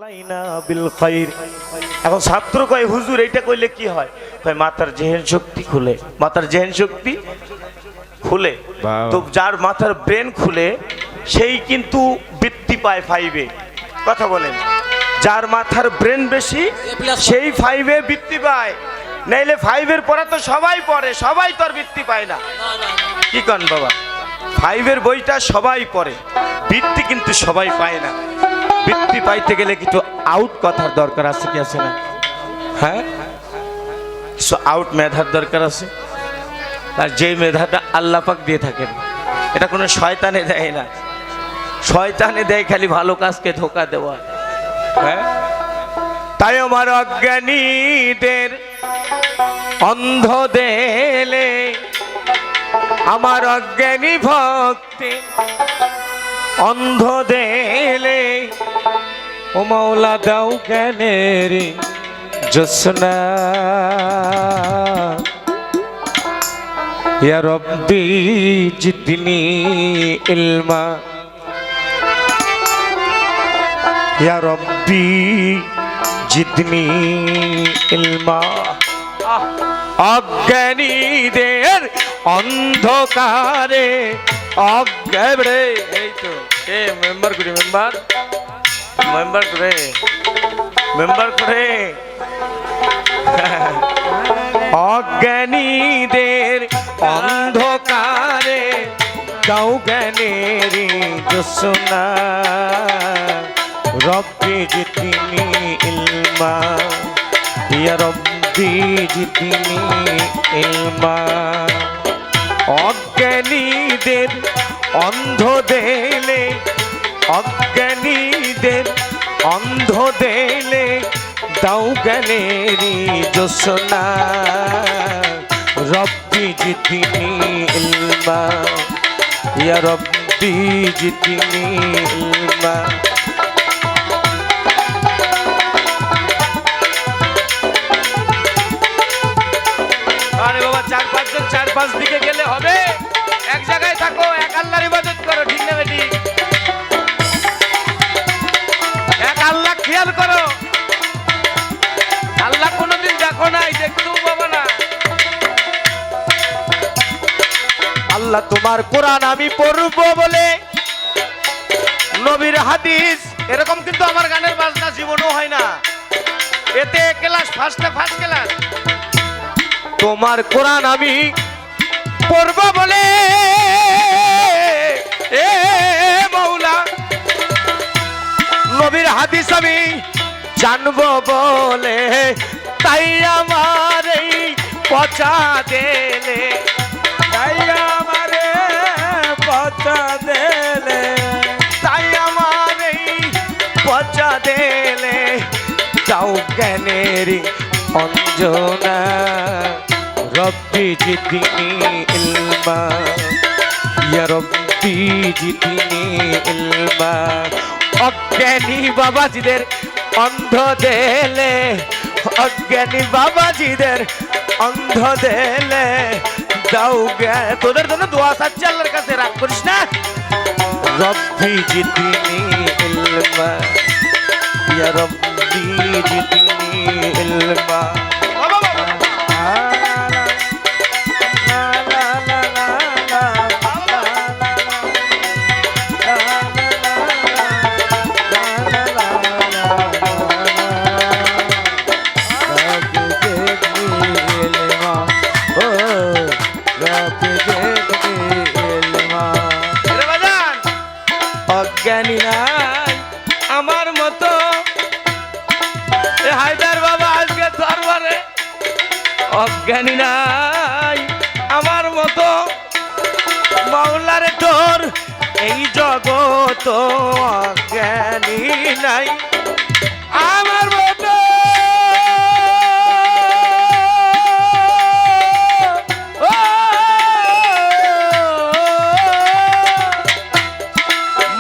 আলাইনা বিল খাইর। এখন ছাত্র কয় হুজুর এইটা কইলে কি হয়? কয় মাথার জেহেন শক্তি খুলে, মাথার জেহেন শক্তি খুলে। তো যার মাথার ব্রেন খুলে সেই কিন্তু বৃত্তি পায় 5-এ। কথা বলেন, যার মাথার ব্রেন বেশি সেই 5-এ বৃত্তি পায়, নাইলে 5-এর পড়া তো সবাই পড়ে, সবাই তো আর বৃত্তি পায় না। কি কন বাবা? 5-এর বইটা সবাই পড়ে, বৃত্তি কিন্তু সবাই পায় না। বৃত্তি পাইতে গেলে কিছু আউট কথার দরকার আছে কি আছে না? হ্যাঁ, কিছু আউট মেধার দরকার আছে। আর যে মেধাটা আল্লাহ পাক দিয়ে থাকেন, এটা কোনো শয়তানে দেয় না। শয়তানে দেয় খালি ভালো কাজকে ধোকা দেওয়া। হ্যাঁ, তাই আমার অজ্ঞানীদের অন্ধ দেলে, আমার অজ্ঞানী ভক্তি অন্ধ দেলে, ও মাওলা দাও জ্ঞানের জোছনা। ইয়া রব্বি জিদনি ইলমা, ইয়া রব্বি জিদনি ইলমা। অজ্ঞানীদের অন্ধকারে অজ্ঞানে, এই তো এ মেম্বার করে, মেম্বার মেম্বার করে, মেম্বার করে। অজ্ঞানীদের অন্ধকারে দাও জ্ঞানের জোছনা। রব্বি জিদনি ইলমা, ইয়া রব্বি জিদনি ইলমা। অজ্ঞানীদের অন্ধ দেলে, অজ্ঞানীদের অন্ধ দেলে দাও জ্ঞানেরি জোছনা। রব্বি জিদনি ইলমা, ইয়া রব্বি জিদনি ইলমা। আরে বাবা, 4-5 জন 4-5 দিকে গেলে হবে? এক জায়গায় থাকো, এক আল্লাহর ইবাদত করো, ঠিক না বেটি? এক আল্লাহ খেয়াল করো। আল্লাহ কোনোদিন দেখো নাই, দেখতেও পাবো না। আল্লাহ তোমার কোরআন আমি পড়বো বলে, নবীর হাদিস, এরকম কিন্তু আমার গানের বাজনা জীবনও হয় না। এতে ক্লাস ফার্স্ট ক্লাস। তোমার কোরআন আমি পড়বো বলে, এ মাওলা নবীর হাদিস আমি জানবো বলে, তাই আমার এই পচা দেলে, তাই আমার পচা দেলে, তাই আমার এই পচা দেলে যাও জ্ঞানের অঞ্জনা। রব্বি জিদনি ইলমা, ইয়া রব্বি জিদনি ইলমা। অজ্ঞানী বাবাজিদের অন্ধ দেলে, অজ্ঞানী বাবাজিদের অন্ধ দেলে দাও জ্ঞান। তোদের জন্য দোয়া চাচ্ছি আল্লাহর কাছে, রাগ করিস না। রব্বি জিদনি ইলমা, ইয়া রব্বি জিদনি ইলমা। অজ্ঞানী নাই আমার মতো, হায়দার বাবা আজকে দরবারে। অজ্ঞানী নাই আমার মতো, মাওলারে তোর এই জগত। অজ্ঞানী নাই আমার মতো,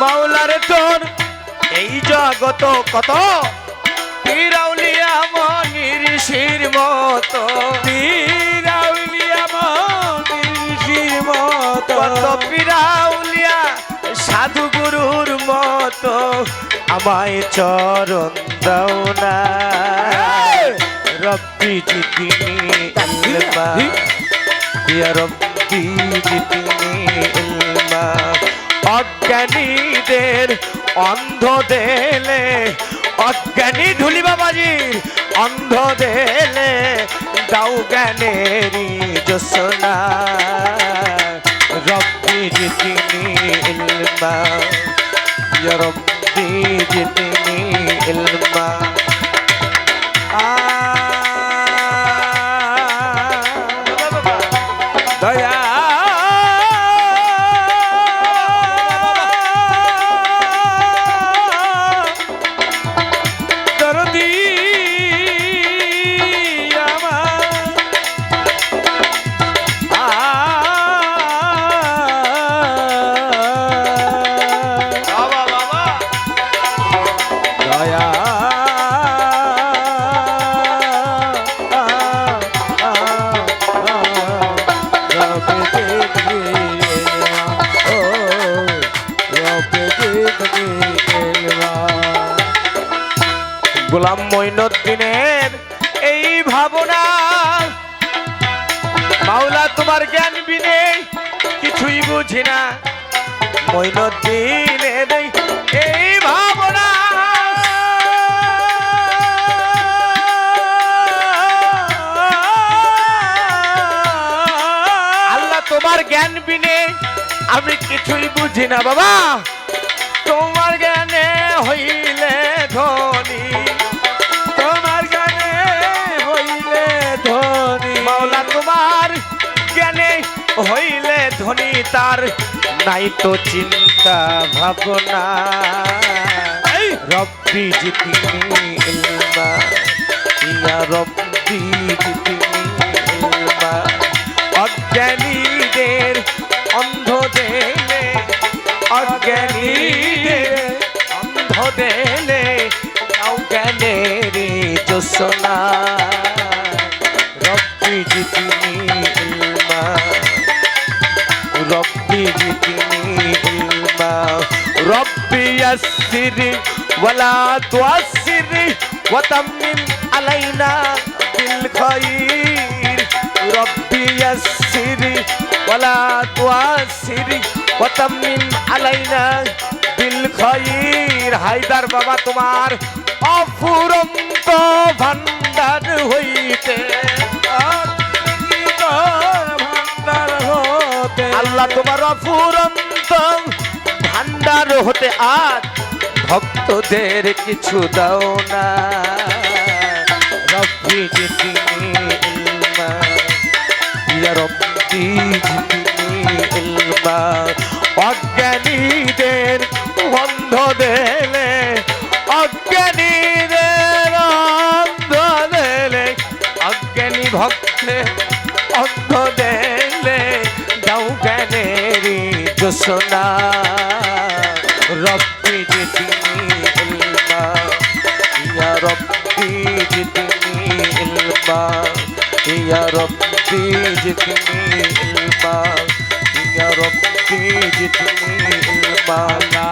মাওলারে তোর এই জগত কত। পীরাউলিয়া মনির শির মতো, পীরাউলিয়া মনির শির মতো, কত পীরাউলিয়া সাধু গুরুর মতো আমায় চরণ দাও না রব্বি জিতনি ইলমা ইয়া রব্বি জিতনি ইলমা অজ্ঞানীদের অন্ধ দেলে অজ্ঞানী ঢুলি বাবাজির অন্ধ দেলে দাও জ্ঞানেরি জোসনা রব্বি জিতনি ইলমা ইয়া রব্বি জিতনি ইলমা দয়া গোলাম মঈনুদ্দিনের এই ভাবনা মাওলা তোমার জ্ঞান বিনে কিছুই বুঝি না মঈনুদ্দিনের এই ভাবনা আল্লাহ তোমার জ্ঞান বিনে আমি কিছুই বুঝি না বাবা তোমার জ্ঞানে হইলে ধনী তোমার জ্ঞানে হইলে ধনী মাওলা তোমার জ্ঞানে হইলে ধনী তার নাই তো চিন্তা ভাবনা রব্বি জিতনি ইলমা ইয়া রব্বি জিতনি ইলমা অজ্ঞানীদের অন্ধ দেলে অজ্ঞানীদের অন্ধ দেলে দাও জ্ঞানেরি জোসনা রব্বি জিতনি ইলমা রব্বি জিতনি ইলমা রব্বি ইয়াসসির ওয়ালা তুআসসির ওয়া তাম্মিম আলাইনা বিল খায়র রব্বি ইয়াসসির ওয়ালা তুআসসির ওয়া তাম্মিম আলাইনা বিল খায়র হায়দার বাবা তোমার অফুরন্ত ভান্ডার হইতে ভান্ডার হতে আল্লাহ তোমার অফুরন্ত ভান্ডার হতে আজ ভক্তদের কিছু দাও না রব্বি জিতনি ইলমা ইয়া রব্বি জিতনি ইলমা অজ্ঞানীদের অন্ধ দেলে অজ্ঞানীদের অন্ধ দেলে অজ্ঞানী ভক্তে অন্ধ দেলে দাও জ্ঞানেরি জোসনা রব্বি জিতনি ইলমা ইয়া রব্বি জিতনি ইলমা ইয়া রব্বি জিতনি ইলমা ইয়া রব্বি জিতনি ইলমা লা